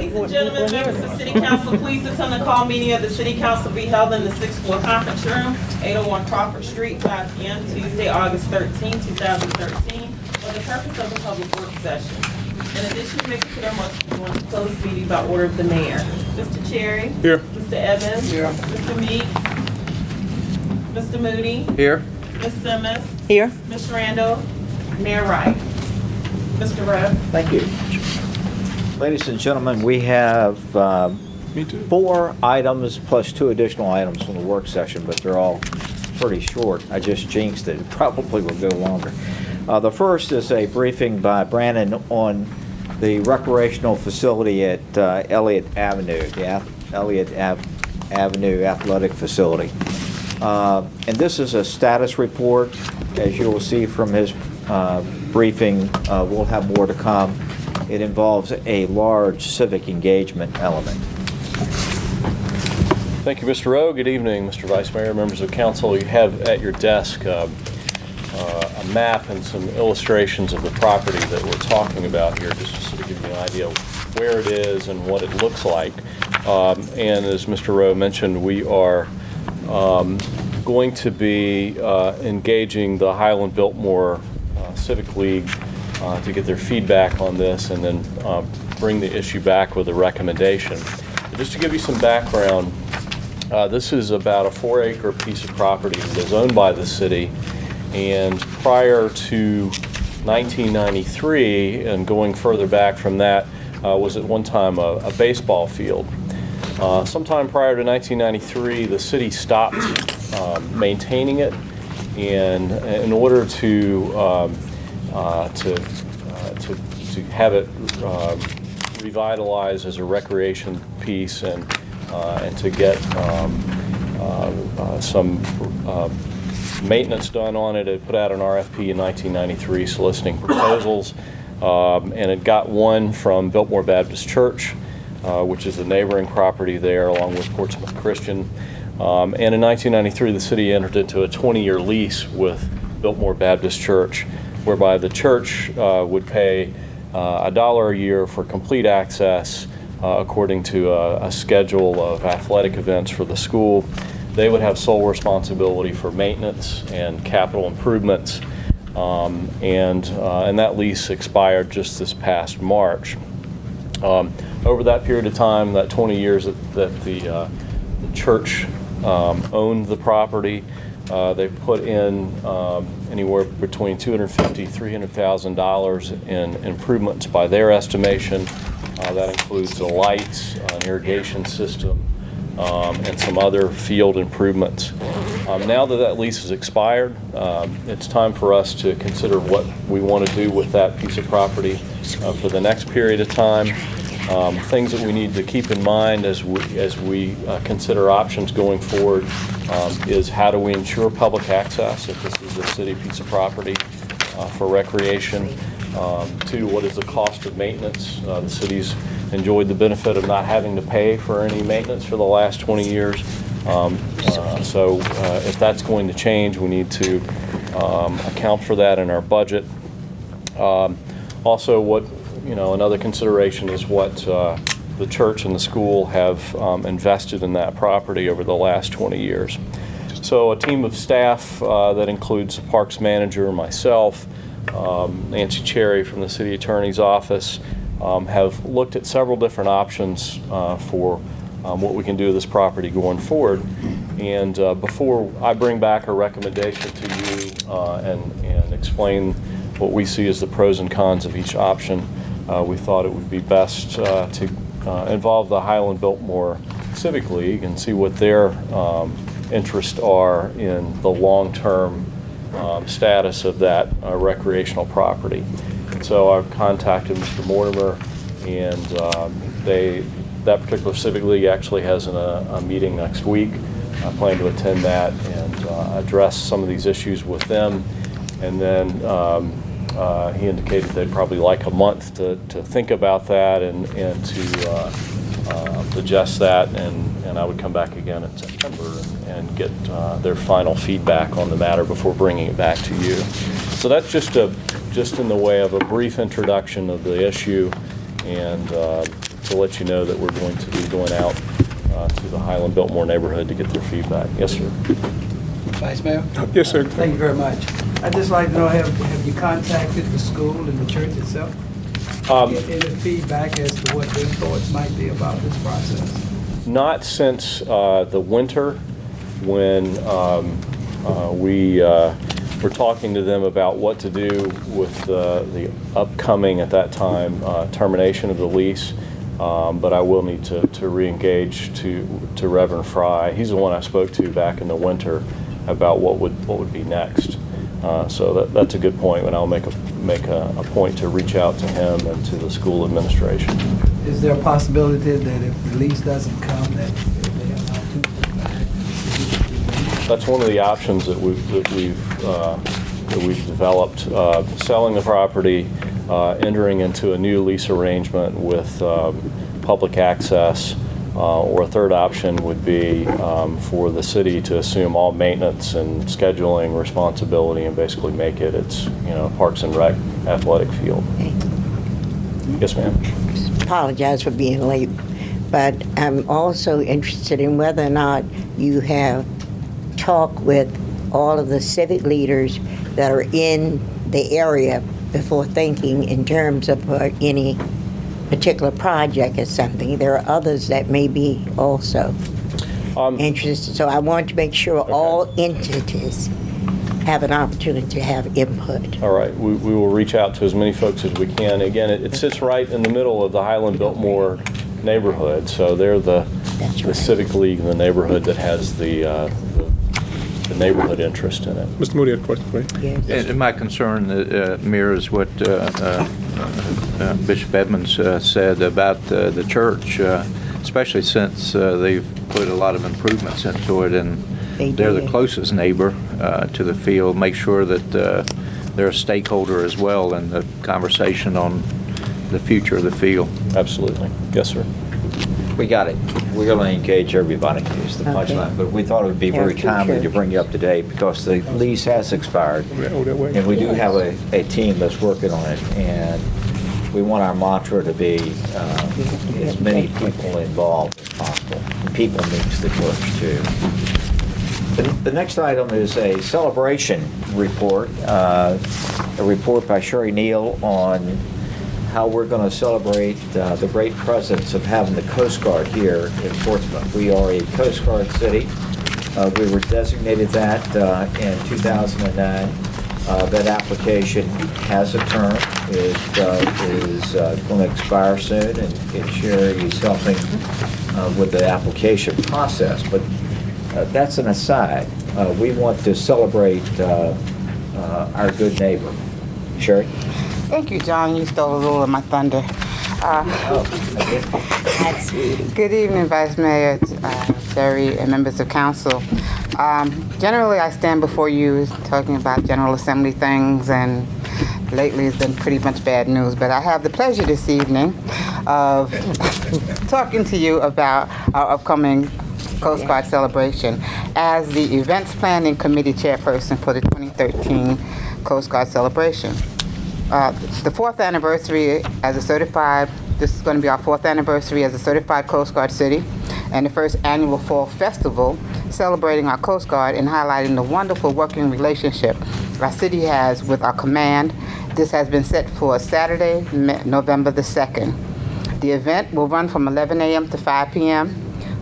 Ladies and gentlemen, members of the City Council, please attend the call meeting of the City Council be held in the 6th floor conference room, 801 Crawford Street, 5 p.m. Tuesday, August 13, 2013, for the purpose of a public work session. In addition, to make a clear motion to want to close the meeting by order of the mayor. Mr. Cherry? Here. Mr. Evans? Here. Mr. Meeks? Mr. Moody? Here. Ms. Simmons? Here. Ms. Randall? Mayor Wright? Mr. Rowe? Thank you. Ladies and gentlemen, we have 4 items plus 2 additional items from the work session, but they're all pretty short. I just jinxed it. It probably will go longer. The first is a briefing by Brandon on the recreational facility at Elliott Avenue, the Elliott Avenue Athletic Facility. And this is a status report. As you will see from his briefing, we'll have more to come. It involves a large civic engagement element. Thank you, Mr. Rowe. Good evening, Mr. Vice Mayor, members of council. You have at your desk a map and some illustrations of the property that we're talking about here, just to sort of give you an idea of where it is and what it looks like. And as Mr. Rowe mentioned, we are going to be engaging the Highland Biltmore Civic League to get their feedback on this and then bring the issue back with a recommendation. But just to give you some background, this is about a 4-acre piece of property that is owned by the city, and prior to 1993 and going further back from that was at one time a baseball field. Sometime prior to 1993, the city stopped maintaining it, and in order to have it revitalized as a recreation piece and to get some maintenance done on it, it put out an RFP in 1993 soliciting proposals, and it got one from Biltmore Baptist Church, which is the neighboring property there, along with Portsmouth Christian. And in 1993, the city entered into a 20-year lease with Biltmore Baptist Church, whereby the church would pay $1 a year for complete access according to a schedule of athletic events for the school. They would have sole responsibility for maintenance and capital improvements, and that lease expired just this past March. Over that period of time, that 20 years that the church owned the property, they put in anywhere between $250,000 to $300,000 in improvements by their estimation. That includes the lights, an irrigation system, and some other field improvements. Now that lease is expired, it's time for us to consider what we want to do with that piece of property for the next period of time. Things that we need to keep in mind as we consider options going forward is how do we ensure public access if this is a city piece of property for recreation. 2, what is the cost of maintenance? The city's enjoyed the benefit of not having to pay for any maintenance for the last 20 years. So if that's going to change, we need to account for that in our budget. Also, another consideration is what the church and the school have invested in that property over the last 20 years. So a team of staff that includes the parks manager, myself, Nancy Cherry from the city attorney's office, have looked at several different options for what we can do with this property going forward. And before I bring back a recommendation to you and explain what we see as the pros and cons of each option, we thought it would be best to involve the Highland Biltmore Civic League and see what their interests are in the long-term status of that recreational property. And so I've contacted Mr. Mortimer, and that particular Civic League actually has a meeting next week. I plan to attend that and address some of these issues with them. And then he indicated they'd probably like a month to think about that and to digest that, and I would come back again in September and get their final feedback on the matter before bringing it back to you. So that's just in the way of a brief introduction of the issue, and to let you know that we're going to be going out to the Highland Biltmore neighborhood to get their feedback. Yes, sir. Vice Mayor? Yes, sir. Thank you very much. I'd just like to know, have you contacted the school and the church itself? Get any feedback as to what their thoughts might be about this process? Not since the winter, when we were talking to them about what to do with the upcoming, at that time, termination of the lease. But I will need to re-engage to Reverend Fry. He's the one I spoke to back in the winter about what would be next. So that's a good point, and I'll make a point to reach out to him and to the school administration. Is there a possibility that if the lease doesn't come, that they have an opportunity? That's one of the options that we've developed. Selling the property, entering into a new lease arrangement with public access, or a third option would be for the city to assume all maintenance and scheduling responsibility and basically make it its Parks and Rec athletic field. Yes, ma'am. Apologize for being late, but I'm also interested in whether or not you have talked with all of the civic leaders that are in the area before thinking in terms of any particular project or something. There are others that may be also interested. So I want to make sure all entities have an opportunity to have input. All right, we will reach out to as many folks as we can. Again, it sits right in the middle of the Highland Biltmore neighborhood, so they're the civic league in the neighborhood that has the neighborhood interest in it. Mr. Moody had a question for you. Yes. And my concern mirrors what Bishop Edmonds said about the church, especially since they've put a lot of improvements into it, and they're the closest neighbor to the field. Make sure that they're a stakeholder as well in the conversation on the future of the field. Absolutely. Yes, sir. We got it. We're going to engage everybody, is the punchline. But we thought it would be very timely to bring you up to date because the lease has expired. And we do have a team that's working on it. And we want our mantra to be as many people involved as possible. People means the church, too. The next item is a celebration report, a report by Sherry Neal on how we're going to celebrate the great presence of having the Coast Guard here in Portsmouth. We are a Coast Guard city. We were designated that in 2009. That application has a term. It is going to expire soon, and Sherry is helping with the application process. But that's an aside. We want to celebrate our good neighbor. Sherry? Thank you, John. You stole a little of my thunder. Good evening, Vice Mayor, Jerry, and members of council. Generally, I stand before you talking about General Assembly things, and lately it's been pretty much bad news. But I have the pleasure this evening of talking to you about our upcoming Coast Guard celebration as the Events Planning Committee Chairperson for the 2013 Coast Guard celebration. The fourth anniversary as a certified, this is going to be our fourth anniversary as a certified Coast Guard city, and the first annual fall festival celebrating our Coast Guard and highlighting the wonderful working relationship our city has with our command. This has been set for Saturday, November the 2nd. The event will run from 11 a.m. to 5 p.m.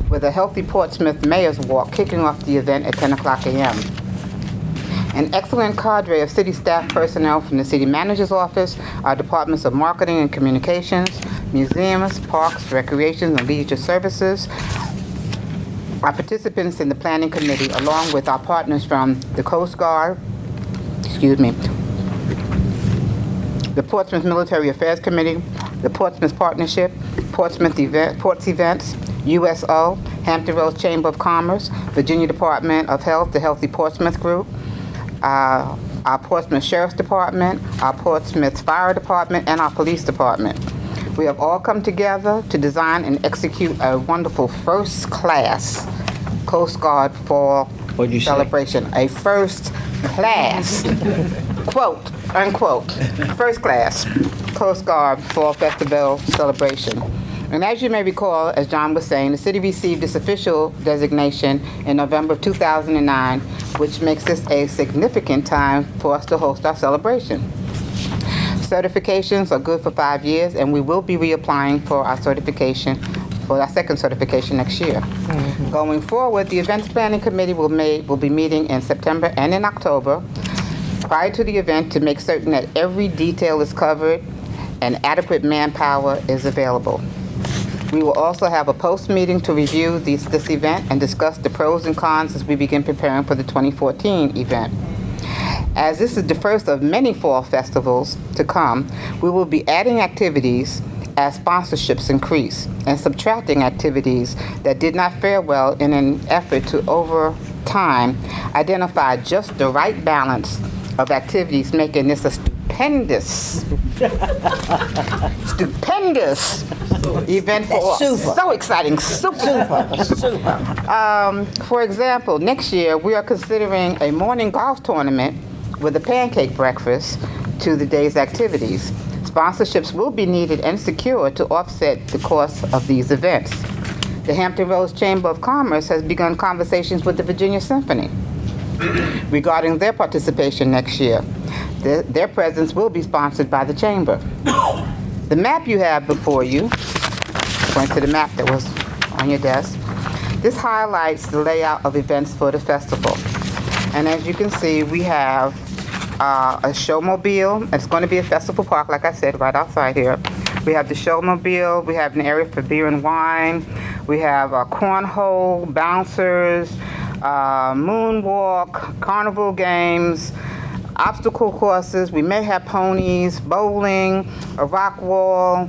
with a Healthy Portsmouth Mayor's Walk kicking off the event at 10 o'clock a.m. An excellent cadre of city staff personnel from the city manager's office, our departments of marketing and communications, museums, parks, recreation, and leisure services, our participants in the planning committee, along with our partners from the Coast Guard, the Portsmouth Military Affairs Committee, the Portsmouth Partnership, Ports Events, USO, Hampton Roads Chamber of Commerce, Virginia Department of Health, the Healthy Portsmouth Group, our Portsmouth Sheriff's Department, our Portsmouth Fire Department, and our Police Department. We have all come together to design and execute a wonderful first-class Coast Guard Fall celebration. A first-class, quote, unquote, first-class Coast Guard Fall Festival celebration. And as you may recall, as John was saying, the city received its official designation in November of 2009, which makes this a significant time for us to host our celebration. Certifications are good for 5 years, and we will be reapplying for our certification, for our second certification next year. Going forward, the Events Planning Committee will be meeting in September and in October prior to the event to make certain that every detail is covered and adequate manpower is available. We will also have a post-meeting to review this event and discuss the pros and cons as we begin preparing for the 2014 event. As this is the first of many fall festivals to come, we will be adding activities as sponsorships increase and subtracting activities that did not fare well in an effort to, over time, identify just the right balance of activities, making this a stupendous event for us. Super. So exciting, super. For example, next year we are considering a morning golf tournament with a pancake breakfast to the day's activities. Sponsorships will be needed and secured to offset the cost of these events. The Hampton Roads Chamber of Commerce has begun conversations with the Virginia Symphony regarding their participation next year. Their presence will be sponsored by the Chamber. The map you have before you, point to the map that was on your desk, this highlights the layout of events for the festival. And as you can see, we have a showmobile. It's going to be a festival park, like I said, right outside here. We have the showmobile. We have an area for beer and wine. We have cornhole, bouncers, moonwalk, carnival games, obstacle courses. We may have ponies, bowling, a rock wall,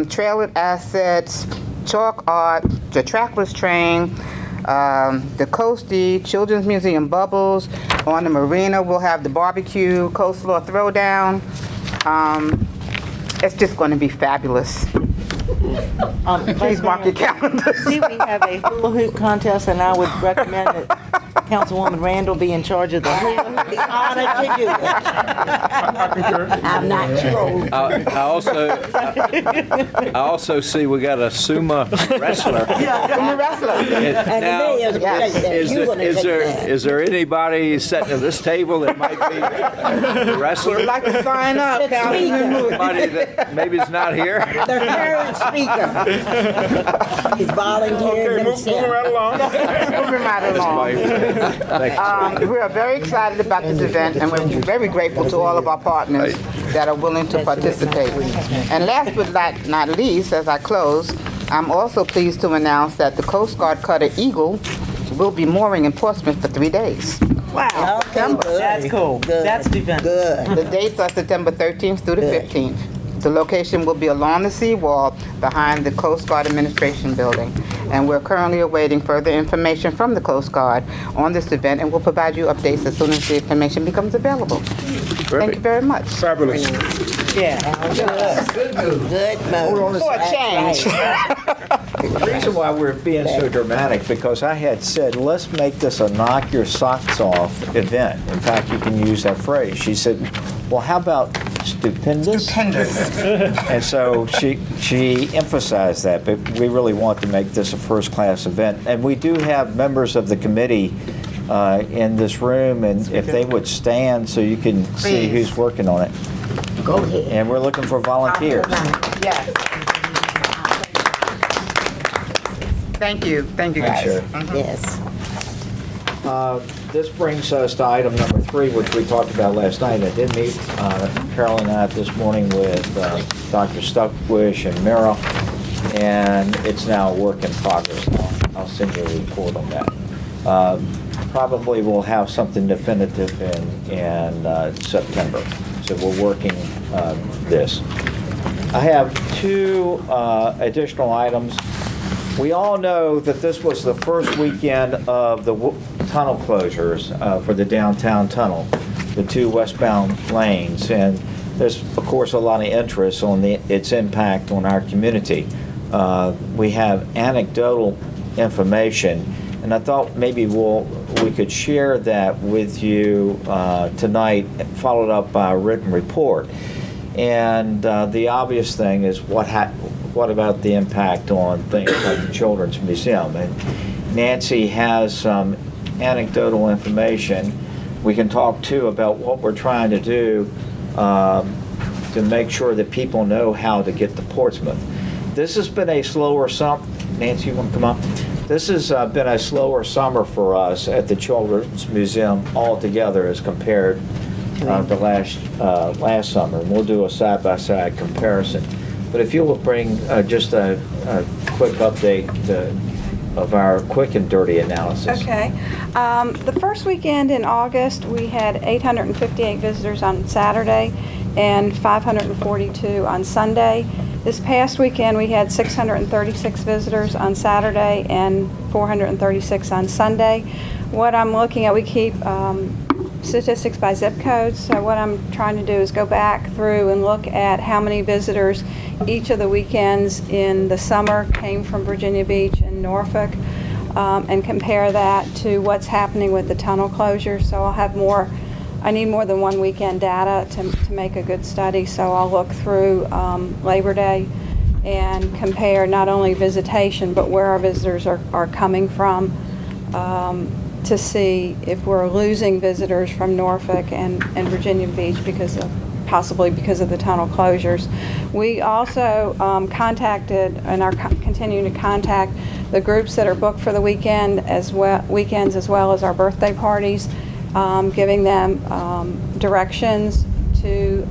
trailer assets, chalk art, the trackless train, the Coastie, Children's Museum Bubbles. On the marina, we'll have the barbecue, coleslaw throwdown. It's just going to be fabulous. Please mark your calendars. See, we have a hula hoop contest, and I would recommend that Councilwoman Randall be in charge of the hula hoop. The honor to do it. I'm not too old. I also see we got a sumo wrestler. I'm a wrestler. And Now, the mayor's gonna take that. You're gonna take that. is there anybody sitting at this table that might be a wrestler? Would like to sign up, The Councilman. Somebody that maybe is not here? The current speaker. He's volunteering himself. Moving right along. We are very excited about this event, and we're very grateful to all of our partners that are willing to participate. And last but not least, as I close, I'm also pleased to announce that the Coast Guard cutter Eagle will be mooring in Portsmouth for 3 days. Wow. Okay, good. That's cool. Good. That's stupendous. Good. The dates are September 13th through the 15th. The location will be along the seawall behind the Coast Guard Administration Building. And we're currently awaiting further information from the Coast Guard on this event, and we'll provide you updates as soon as the information becomes available. Thank you very much. Fabulous. Yeah. Good move. For a change. The reason why we're being so dramatic, because I had said, let's make this a knock your socks off event. In fact, you can use that phrase. She said, well, how about stupendous? And so she emphasized that, but we really want to make this a first-class event. And we do have members of the committee in this room, and if they would stand so you can see who's working on it. Go ahead. And we're looking for volunteers. Yes. Thank you. Thank you, guys. Sure. Yes. This brings us to item number 3, which we talked about last night. I did meet Carol and I this morning with Dr. Stuckwish and Mira, and it's now a work in progress. I'll send you a report on that. Probably we'll have something definitive in September. So we're working this. I have 2 additional items. We all know that this was the first weekend of the tunnel closures for the downtown tunnel, the 2 westbound lanes, and there's of course a lot of interest on its impact on our community. We have anecdotal information, and I thought maybe we could share that with you tonight, followed up by a written report. And the obvious thing is what about the impact on things like the Children's Museum? And Nancy has some anecdotal information. We can talk too about what we're trying to do to make sure that people know how to get to Portsmouth. This has been a slower summer. Nancy, you want to come up? This has been a slower summer for us at the Children's Museum altogether as compared to last summer. And we'll do a side-by-side comparison. But if you will bring just a quick update of our quick and dirty analysis. Okay. The first weekend in August, we had 858 visitors on Saturday and 542 on Sunday. This past weekend, we had 636 visitors on Saturday and 436 on Sunday. What I'm looking at, we keep statistics by zip codes, so what I'm trying to do is go back through and look at how many visitors each of the weekends in the summer came from Virginia Beach and Norfolk, and compare that to what's happening with the tunnel closure. So I'll have more, I need more than one weekend data to make a good study, so I'll look through Labor Day and compare not only visitation, but where our visitors are coming from, to see if we're losing visitors from Norfolk and Virginia Beach possibly because of the tunnel closures. We also contacted and are continuing to contact the groups that are booked for the weekends as well as our birthday parties, giving them directions to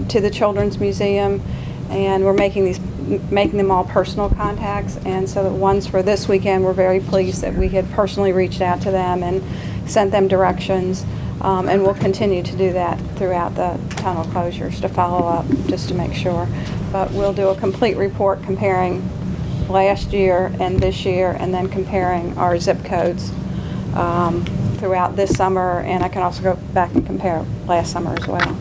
the Children's Museum, and we're making them all personal contacts. And so the ones for this weekend, we're very pleased that we had personally reached out to them and sent them directions, and we'll continue to do that throughout the tunnel closures to follow up just to make sure. But we'll do a complete report comparing last year and this year, and then comparing our zip codes throughout this summer, and I can also go back and compare last summer as well.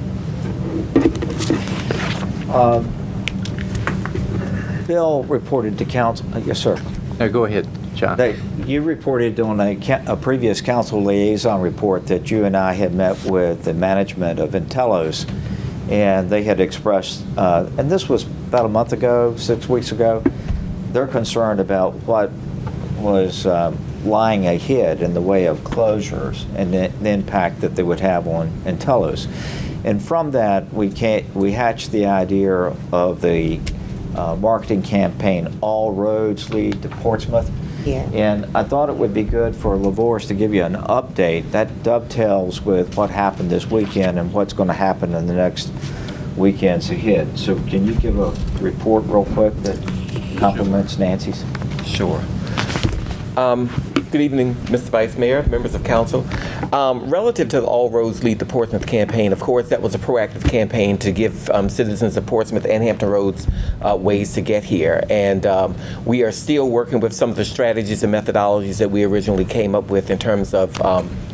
Bill reported to council. Yes, sir. No, go ahead, John. You reported on a previous council liaison report that you and I had met with the management of Intellos, and they had expressed, and this was about a month ago, 6 weeks ago, they're concerned about what was lying ahead in the way of closures and the impact that they would have on Intellos. And from that, we hatched the idea of the marketing campaign, All Roads Lead to Portsmouth. Yeah. And I thought it would be good for LaVorse to give you an update that dovetails with what happened this weekend and what's going to happen in the next weekends ahead. So can you give a report real quick that complements Nancy's? Sure. Good evening, Mr. Vice Mayor, members of council. Relative to the All Roads Lead to Portsmouth campaign, of course, that was a proactive campaign to give citizens of Portsmouth and Hampton Roads ways to get here. And we are still working with some of the strategies and methodologies that we originally came up with in terms of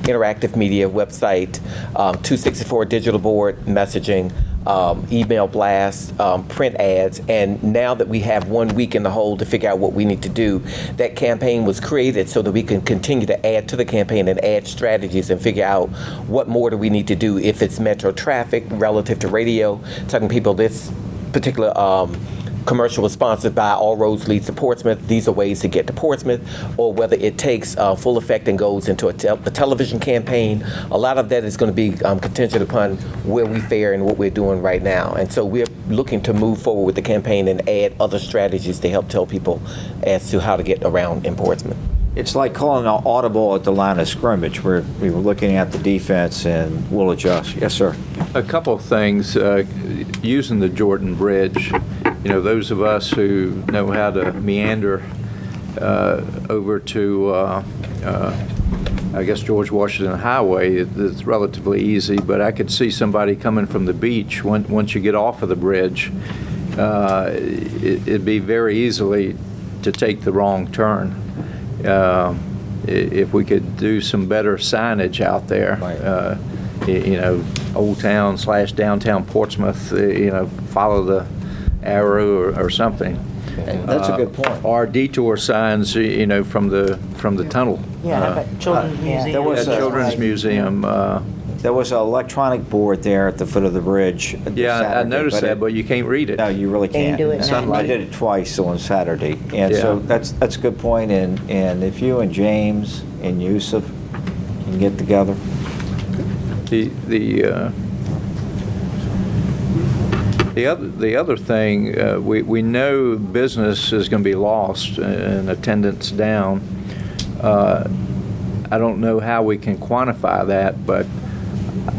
interactive media, website, 264 digital board messaging, email blasts, print ads, and now that we have 1 week in the hole to figure out what we need to do, that campaign was created so that we can continue to add to the campaign and add strategies and figure out what more do we need to do if it's metro traffic relative to radio, telling people this particular commercial was sponsored by All Roads Leads to Portsmouth. These are ways to get to Portsmouth, or whether it takes full effect and goes into a television campaign. A lot of that is going to be contingent upon where we fare and what we're doing right now. And so we're looking to move forward with the campaign and add other strategies to help tell people as to how to get around in Portsmouth. It's like calling an audible at the line of scrimmage where we were looking at the defense and we'll adjust. Yes, sir. A couple of things, using the Jordan Bridge, you know, those of us who know how to meander over to, I guess, George Washington Highway, it's relatively easy, but I could see somebody coming from the beach once you get off of the bridge. It'd be very easily to take the wrong turn. If we could do some better signage out there, Right. You know, Old Town / downtown Portsmouth, you know, follow the arrow or something. That's a good point. Or detour signs, you know, from the tunnel. Yeah, but Children's Museum. There was Children's Museum. There was an electronic board there at the foot of the bridge. Yeah, I Saturday, noticed that, it- but you can't read it. No, you really Can't can't. do it now. I did it twice on Saturday, and so Yeah. that's a good point. And if you and James and Yusuf can get together, The other thing, we know business is going to be lost and attendance down. I don't know how we can quantify that, but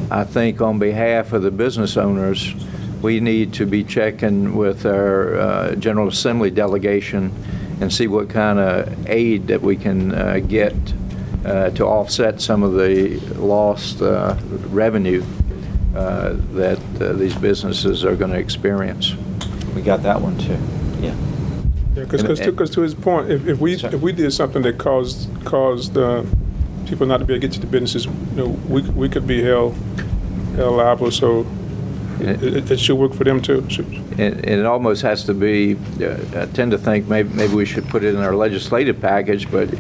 I think on behalf of the business owners, we need to be checking with our General Assembly delegation and see what kind of aid that we can get to offset some of the lost revenue that these businesses are going to experience. we got that one too. Yeah. Yeah, because to his point, if we did something that caused people not to be able to get to the businesses, we could be held liable. So it should work for them too. And it almost has to be. I tend to think maybe we should put it in our legislative package, but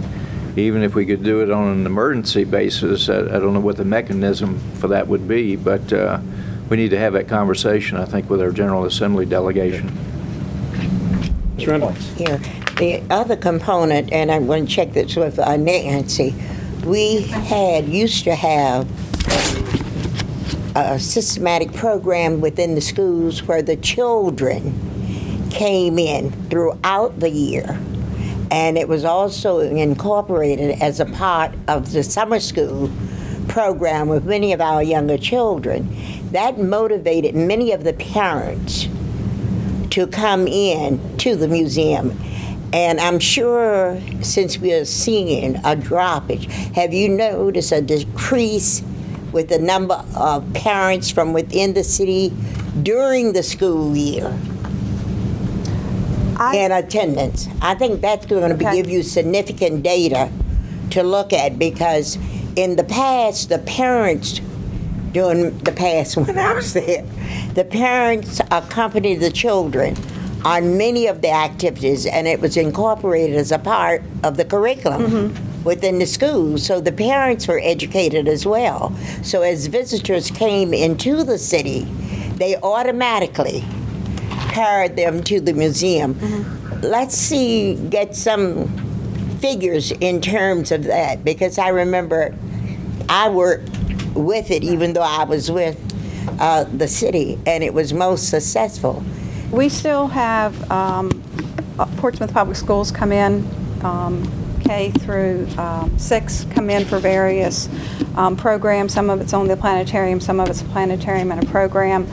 even if we could do it on an emergency basis, I don't know what the mechanism for that would be, but we need to have that conversation, I think, with our General Assembly delegation. Here, the other component, and I'm going to check this with Nancy, we used to have a systematic program within the schools where the children came in throughout the year. And it was also incorporated as a part of the summer school program with many of our younger children. That motivated many of the parents to come in to the museum. And I'm sure since we are seeing a droppage, have you noticed a decrease with the number of parents from within the city during the school year? In attendance. I think that's going to give you significant data to look at, because in the past, the parents, during the past when I was there, the parents accompanied the children on many of the activities, and it was incorporated as a part of the curriculum within the school. So the parents were educated as well. So as visitors came into the city, they automatically carried them to the museum. Let's get some figures in terms of that, because I remember I worked with it even though I was with the city, and it was most successful. We still have Portsmouth Public Schools come in, K through 6 come in for various programs. Some of it's on the planetarium, some of it's a planetarium and a program.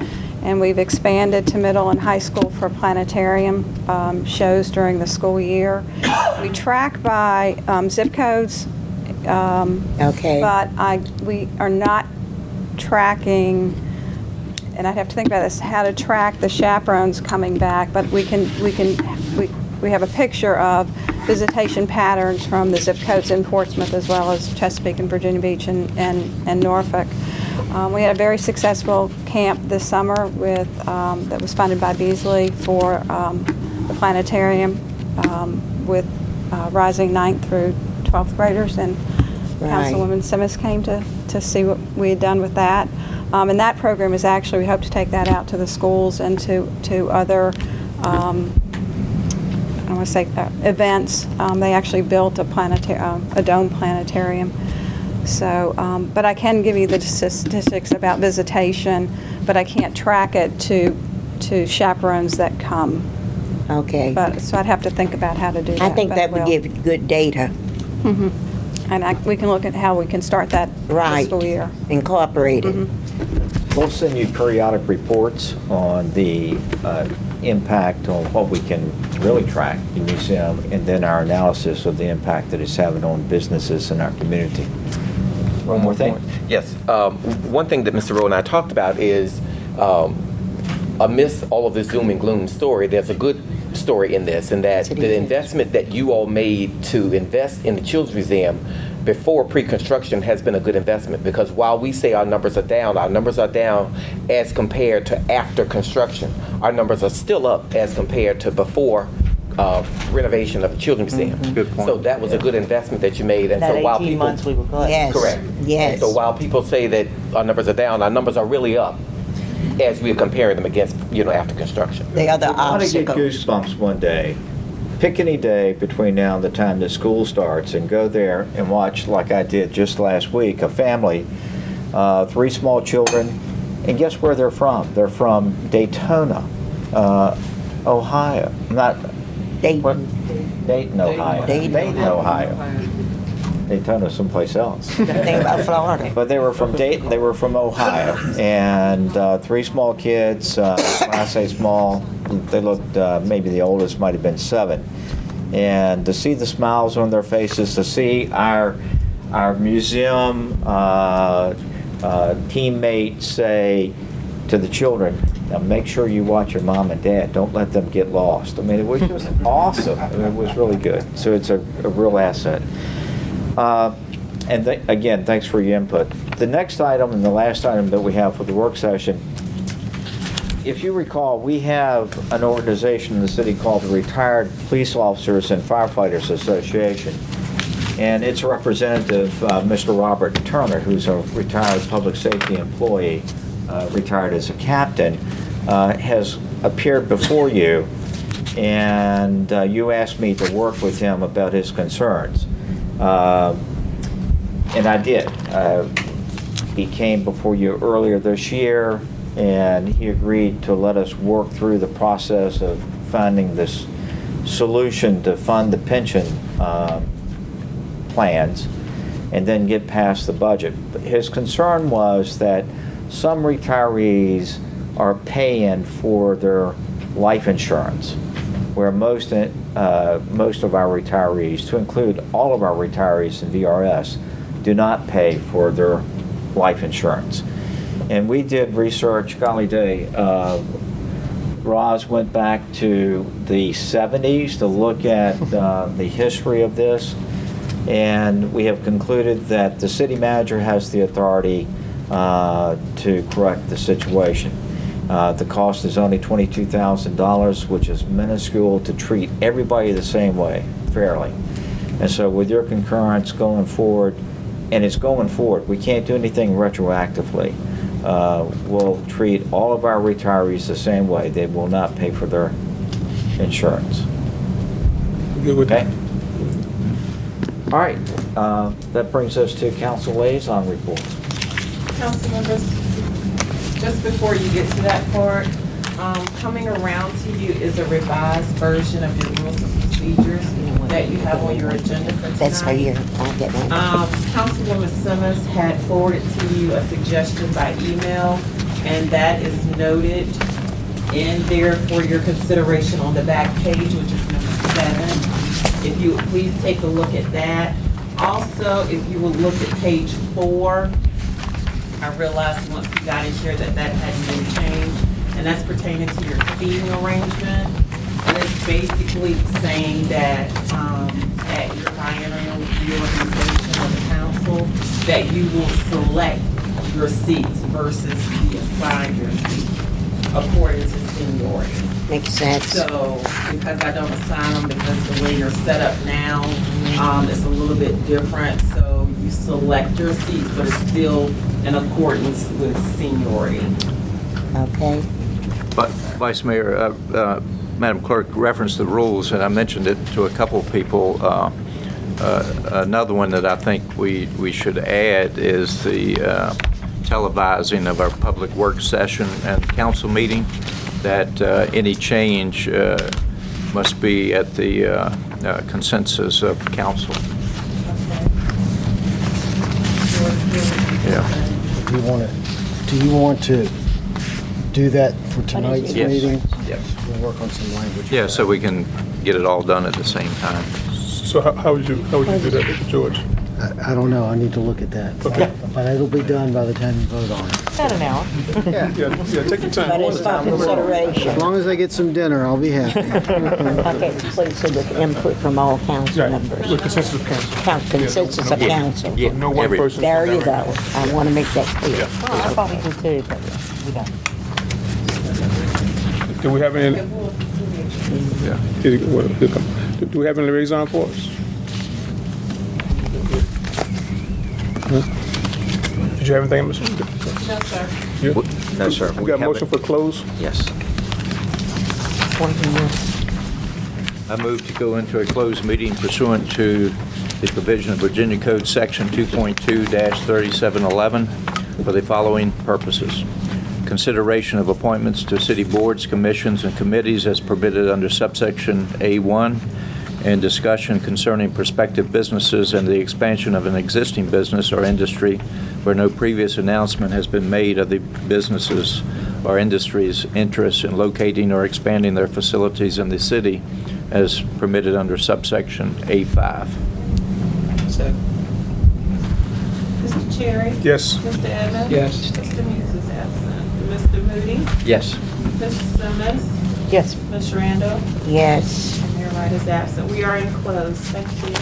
And we've expanded to middle and high school for planetarium shows during the school year. We track by zip codes, but we are not tracking, and I'd have to think about this, how to track the chaperones coming back. But we have a picture of visitation patterns from the zip codes in Portsmouth, as well as Chesapeake and Virginia Beach and Norfolk. We had a very successful camp this summer that was funded by Beasley for the planetarium with rising 9th through 12th graders, and Councilwoman Simmons came to see what we had done with that. And that program is actually, we hope to take that out to the schools and to other events. They actually built a dome planetarium. So, but I can give you the statistics about visitation, but I can't track it to chaperones that come. Okay. So I'd have to think about how to do that. I think that would give good data. And we can look at how we can start that fiscal year. Incorporated. We'll send you periodic reports on the impact on what we can really track in the museum, and then our analysis of the impact that it's having on businesses in our community. One more thing? Yes. One thing that Mr. Rowe and I talked about is amidst all of this doom and gloom story, there's a good story in this, and that the investment that you all made to invest in the Children's Museum before pre-construction has been a good investment, because while we say our numbers are down as compared to after construction. Our numbers are still up as compared to before renovation of the Children's Museum. Good point. So that was a good investment that you made. And so That while 18 people, months we were closed. Yes. correct. Yes. So while people say that our numbers are down, our numbers are really up as we're comparing them against, after construction. The other I want to get obstacles. goosebumps one day. Pick any day between now and the time that school starts and go there and watch, like I did just last week, a family, 3 small children, and guess where they're from? They're from Daytona, Ohio. Not what? Dayton. Dayton, Ohio. Dayton, Ohio. Daytona, someplace else. Think about Florida. But they were from Dayton, they were from Ohio, and 3 small kids. When I say small, they looked, maybe the oldest might have been 7. And to see the smiles on their faces, to see our museum teammates say to the children, now make sure you watch your mom and dad. Don't let them get lost. I mean, it was just awesome. I mean, it was really good. So it's a real asset. And again, thanks for your input. The next item and the last item that we have for the work session, if you recall, we have an organization in the city called the Retired Police Officers and Firefighters Association. And its representative, Mr. Robert Turner, who's a retired public safety employee, retired as a captain, has appeared before you, and you asked me to work with him about his concerns. And I did. He came before you earlier this year, and he agreed to let us work through the process of finding this solution to fund the pension plans and then get past the budget. But his concern was that some retirees are paying for their life insurance, where most of our retirees, to include all of our retirees in VRS, do not pay for their life insurance. And we did research, golly day, Roz went back to the 70s to look at the history of this, and we have concluded that the city manager has the authority to correct the situation. The cost is only $22,000, which is minuscule to treat everybody the same way, fairly. And so with your concurrence going forward, and it's going forward, we can't do anything retroactively. We'll treat all of our retirees the same way. They will not pay for their insurance. Good with Okay? All right. That brings us to council liaison reports. Council members, just before you get to that part, coming around to you is a revised version of your rules and procedures that you have on your agenda for tonight. That's for you. I'll get one. Councilwoman Simmons had forwarded to you a suggestion by email, and that is noted in there for your consideration on the back page, which is number 7. If you would please take a look at that. Also, if you would look at page 4, I realized once we got in here that hadn't been changed, and that's pertaining to your seating arrangement. And it's basically saying that at your biennial reorganization of the council, that you will select your seats versus be assigned your seat according to seniority. Makes sense. So, because I don't assign them, because the way you're set up now, it's a little bit different. So you select your seats, but it's still in accordance with seniority. Okay. But Vice Mayor, Madam Clerk referenced the rules, and I mentioned it to a couple of people. Another one that I think we should add is the televising of our public work session and council meeting, that any change must be at the consensus of council. Yeah. Do you want to do that for tonight's Yes. meeting? Yes. We'll work on some language. Yeah, so we can get it all done at the same time. So how would you do that, George? I don't know, I need to look at that. Okay. But it'll be done by the time you vote on it. About an hour. Yeah, take your time. But it's for consideration. As long as I get some dinner, I'll be happy. Okay, please, so with input from all council Right, members. with consensus of council. Consensus of council. Yeah, No one every- person. There you go. I want to make that clear. Oh, I thought we did too, but we don't. Do we have any, Yeah. He'll come. Do we have any liaison for us? Did you have anything, Mr.? No, sir. Yeah. No, sir. We got a motion for close? Yes. I move to go into a closed meeting pursuant to the provision of Virginia Code Section 2.2-3711 for the following purposes. Consideration of appointments to city boards, commissions, and committees as permitted under subsection A1, and discussion concerning prospective businesses and the expansion of an existing business or industry where no previous announcement has been made of the businesses or industries' interest in locating or expanding their facilities in the city as permitted under subsection A5. Mr. Cherry? Yes. Mr. Evans? Yes. Mr. Meeks is absent. Mr. Moody? Yes. Mrs. Simmons? Yes. Ms. Randall? Yes. And Mayor Wright is absent. We are in close. Thank you.